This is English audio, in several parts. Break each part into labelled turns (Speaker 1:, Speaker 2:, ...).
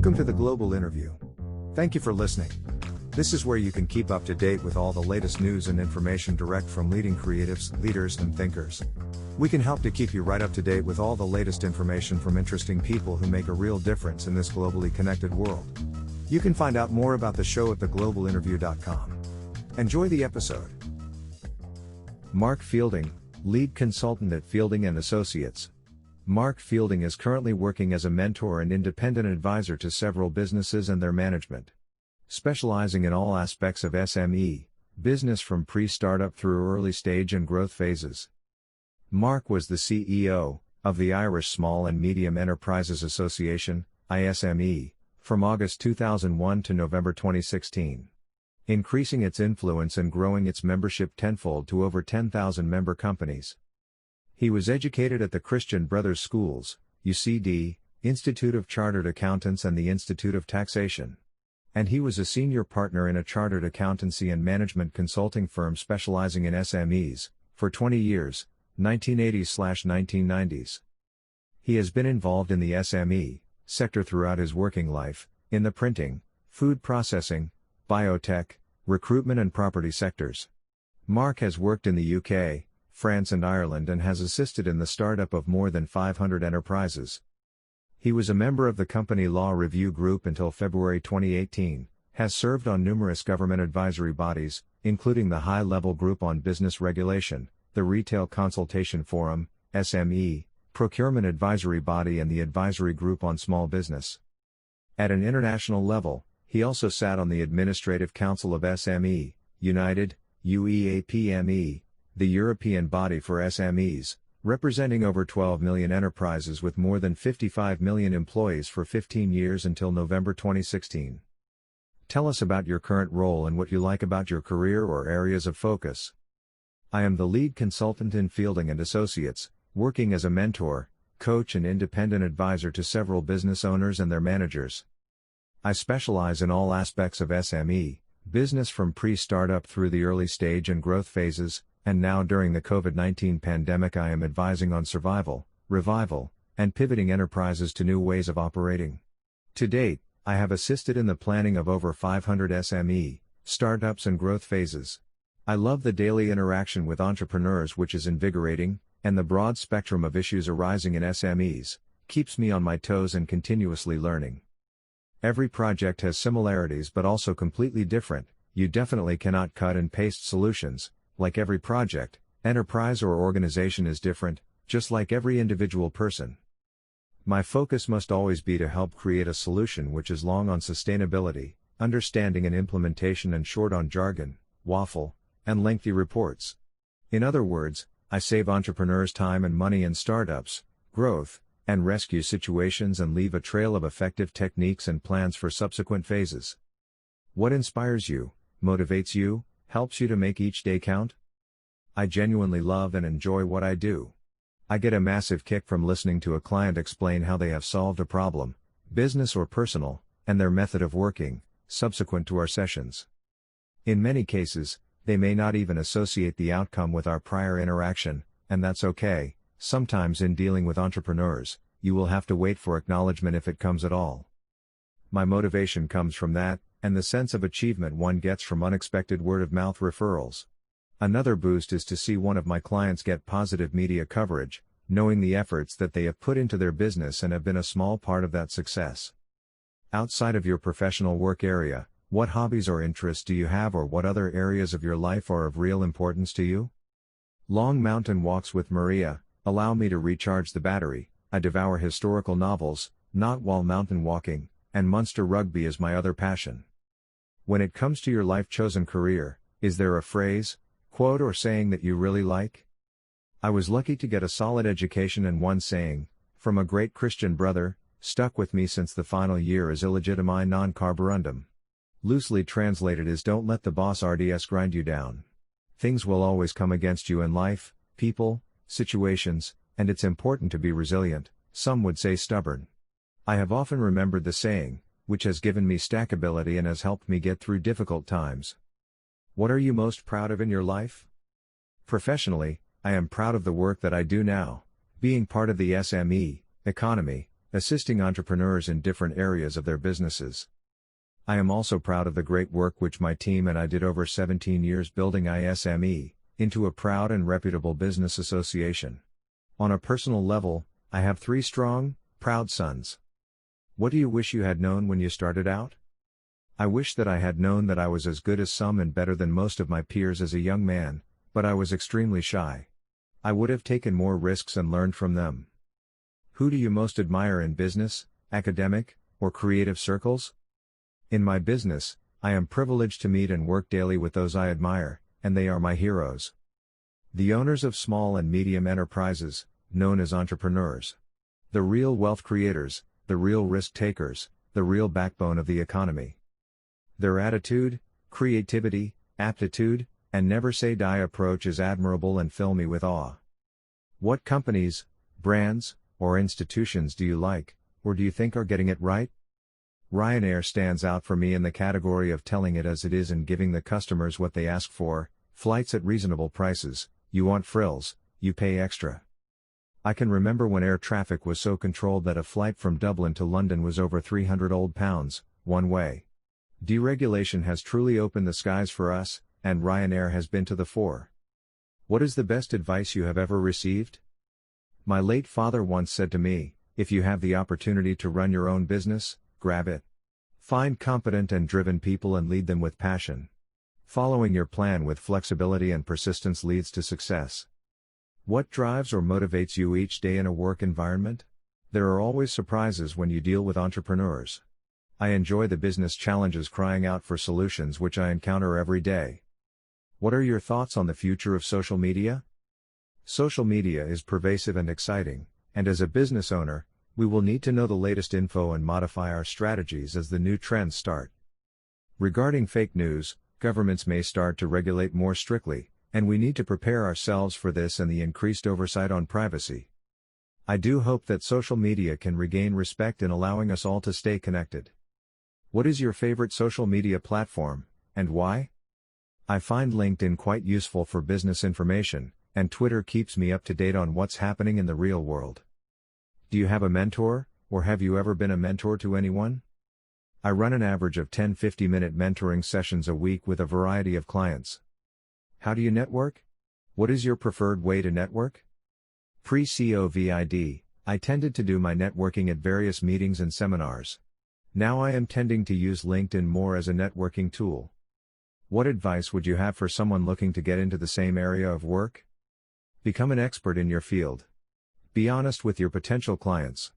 Speaker 1: Welcome to the Global Interview. Thank you for listening. This is where you can keep up to date with all the latest news and information direct from leading creatives, leaders, and thinkers. We can help to keep you right up to date with all the latest information from interesting people who make a real difference in this globally connected world. You can find out more about the show at theglobalinterview.com. Enjoy the episode. Mark Fielding, lead consultant at Fielding & Associates. Mark Fielding is currently working as a mentor and independent advisor to several businesses and their management. Specializing in all aspects of SME, business from pre-startup through early stage and growth phases. Mark was the CEO of the Irish Small and Medium Enterprises Association, ISME, from August 2001 to November 2016. Increasing its influence and growing its membership tenfold to over 10,000 member companies. He was educated at the Christian Brothers Schools, UCD, Institute of Chartered Accountants and the Institute of Taxation. And he was a senior partner in a chartered accountancy and management consulting firm specializing in SMEs, for 20 years, 1980s/1990s. He has been involved in the SME sector throughout his working life, in the printing, food processing, biotech, recruitment and property sectors. Mark has worked in the UK, France and Ireland and has assisted in the startup of more than 500 enterprises. He was a member of the Company Law Review Group until February 2018, has served on numerous government advisory bodies, including the High-Level Group on Business Regulation, the Retail Consultation Forum, SME, Procurement Advisory Body and the Advisory Group on Small Business. At an international level, he also sat on the Administrative Council of SME, United, UEAPME, the European body for SMEs, representing over 12 million enterprises with more than 55 million employees for 15 years until November 2016. Tell us about your current role and what you like about your career or areas of focus. I am the lead consultant in Fielding & Associates, working as a mentor, coach and independent advisor to several business owners and their managers. I specialize in all aspects of SME, business from pre-startup through the early stage and growth phases, and now during the COVID-19 pandemic I am advising on survival, revival, and pivoting enterprises to new ways of operating. To date, I have assisted in the planning of over 500 SME, startups and growth phases. I love the daily interaction with entrepreneurs, which is invigorating, and the broad spectrum of issues arising in SMEs, keeps me on my toes and continuously learning. Every project has similarities but also completely different. You definitely cannot cut and paste solutions. Like every project, enterprise or organization is different, just like every individual person. My focus must always be to help create a solution which is long on sustainability, understanding and implementation and short on jargon, waffle, and lengthy reports. In other words, I save entrepreneurs time and money in startups, growth, and rescue situations and leave a trail of effective techniques and plans for subsequent phases. What inspires you, motivates you, helps you to make each day count? I genuinely love and enjoy what I do. I get a massive kick from listening to a client explain how they have solved a problem, business or personal, and their method of working, subsequent to our sessions. In many cases, they may not even associate the outcome with our prior interaction, and that's okay. Sometimes in dealing with entrepreneurs, you will have to wait for acknowledgement if it comes at all. My motivation comes from that, and the sense of achievement one gets from unexpected word-of-mouth referrals. Another boost is to see one of my clients get positive media coverage, knowing the efforts that they have put into their business and have been a small part of that success. Outside of your professional work area, what hobbies or interests do you have, or what other areas of your life are of real importance to you? Long mountain walks with Maria allow me to recharge the battery. I devour historical novels, not while mountain walking, and Munster rugby is my other passion. When it comes to your life-chosen career, is there a phrase, quote or saying that you really like? I was lucky to get a solid education, and one saying, from a great Christian brother, stuck with me since the final year is illegitimi non carborundum. Loosely translated is don't let the boss RDS grind you down. Things will always come against you in life, people, situations, and it's important to be resilient, some would say stubborn. I have often remembered the saying, which has given me stackability and has helped me get through difficult times. What are you most proud of in your life? Professionally, I am proud of the work that I do now, being part of the SME economy, assisting entrepreneurs in different areas of their businesses. I am also proud of the great work which my team and I did over 17 years building ISME into a proud and reputable business association. On a personal level, I have 3 strong, proud sons. What do you wish you had known when you started out? I wish that I had known that I was as good as some and better than most of my peers as a young man, but I was extremely shy. I would have taken more risks and learned from them. Who do you most admire in business, academic, or creative circles? In my business, I am privileged to meet and work daily with those I admire, and they are my heroes. The owners of small and medium enterprises, known as entrepreneurs. The real wealth creators, the real risk takers, the real backbone of the economy. Their attitude, creativity, aptitude, and never say die approach is admirable and fill me with awe. What companies, brands, or institutions do you like, or do you think are getting it right? Ryanair stands out for me in the category of telling it as it is and giving the customers what they ask for, flights at reasonable prices. You want frills, you pay extra. I can remember when air traffic was so controlled that a flight from Dublin to London was over £300 one way. Deregulation has truly opened the skies for us, and Ryanair has been to the fore. What is the best advice you have ever received? My late father once said to me, if you have the opportunity to run your own business, grab it. Find competent and driven people and lead them with passion. Following your plan with flexibility and persistence leads to success. What drives or motivates you each day in a work environment? There are always surprises when you deal with entrepreneurs. I enjoy the business challenges crying out for solutions which I encounter every day. What are your thoughts on the future of social media? Social media is pervasive and exciting, and as a business owner, we will need to know the latest info and modify our strategies as the new trends start. Regarding fake news, governments may start to regulate more strictly, and we need to prepare ourselves for this and the increased oversight on privacy. I do hope that social media can regain respect in allowing us all to stay connected. What is your favorite social media platform, and why? I find LinkedIn quite useful for business information, and Twitter keeps me up to date on what's happening in the real world. Do you have a mentor, or have you ever been a mentor to anyone? I run an average of 10 50-minute mentoring sessions a week with a variety of clients. How do you network? What is your preferred way to network? Pre-COVID, I tended to do my networking at various meetings and seminars. Now I am tending to use LinkedIn more as a networking tool. What advice would you have for someone looking to get into the same area of work? Become an expert in your field. Be honest with your potential clients.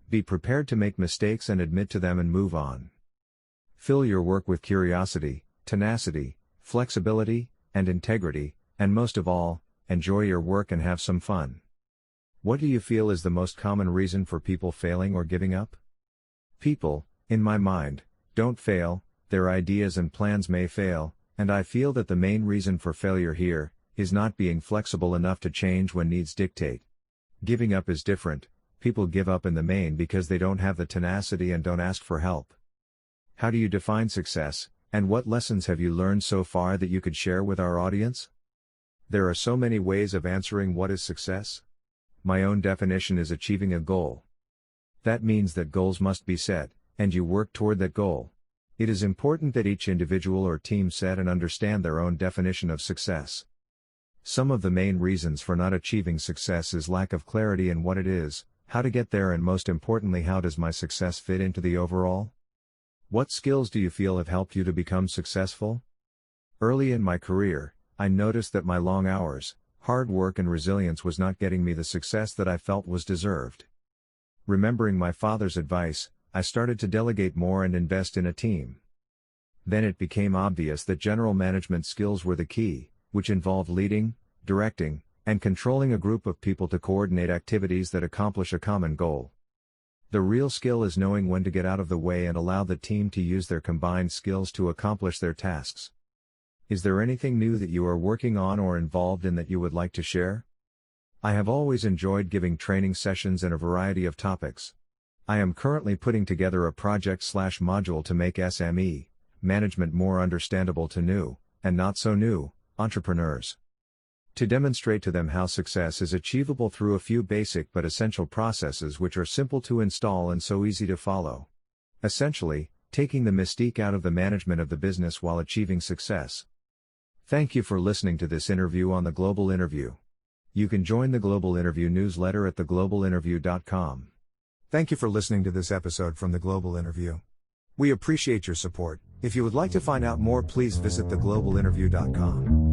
Speaker 1: Be prepared to make mistakes and admit to them and move on. Fill your work with curiosity, tenacity, flexibility, and integrity, and most of all, enjoy your work and have some fun. What do you feel is the most common reason for people failing or giving up? People, in my mind, don't fail, their ideas and plans may fail, and I feel that the main reason for failure here is not being flexible enough to change when needs dictate. Giving up is different. People give up in the main because they don't have the tenacity and don't ask for help. How do you define success, and what lessons have you learned so far that you could share with our audience? There are so many ways of answering what is success. My own definition is achieving a goal. That means that goals must be set, and you work toward that goal. It is important that each individual or team set and understand their own definition of success. Some of the main reasons for not achieving success is lack of clarity in what it is, how to get there, and most importantly, how does my success fit into the overall? What skills do you feel have helped you to become successful? Early in my career, I noticed that my long hours, hard work and resilience was not getting me the success that I felt was deserved. Remembering my father's advice, I started to delegate more and invest in a team. Then it became obvious that general management skills were the key, which involved leading, directing, and controlling a group of people to coordinate activities that accomplish a common goal. The real skill is knowing when to get out of the way and allow the team to use their combined skills to accomplish their tasks. Is there anything new that you are working on or involved in that you would like to share? I have always enjoyed giving training sessions in a variety of topics. I am currently putting together a project/module to make SME management more understandable to new, and not so new, entrepreneurs. to demonstrate to them how success is achievable through a few basic but essential processes which are simple to install and so easy to follow. Essentially, taking the mystique out of the management of the business while achieving success. Thank you for listening to this interview on The Global Interview. You can join the Global Interview newsletter at theglobalinterview.com.
Speaker 2: Thank you for listening to this episode from The Global Interview. We appreciate your support. If you would like to find out more, please visit theglobalinterview.com.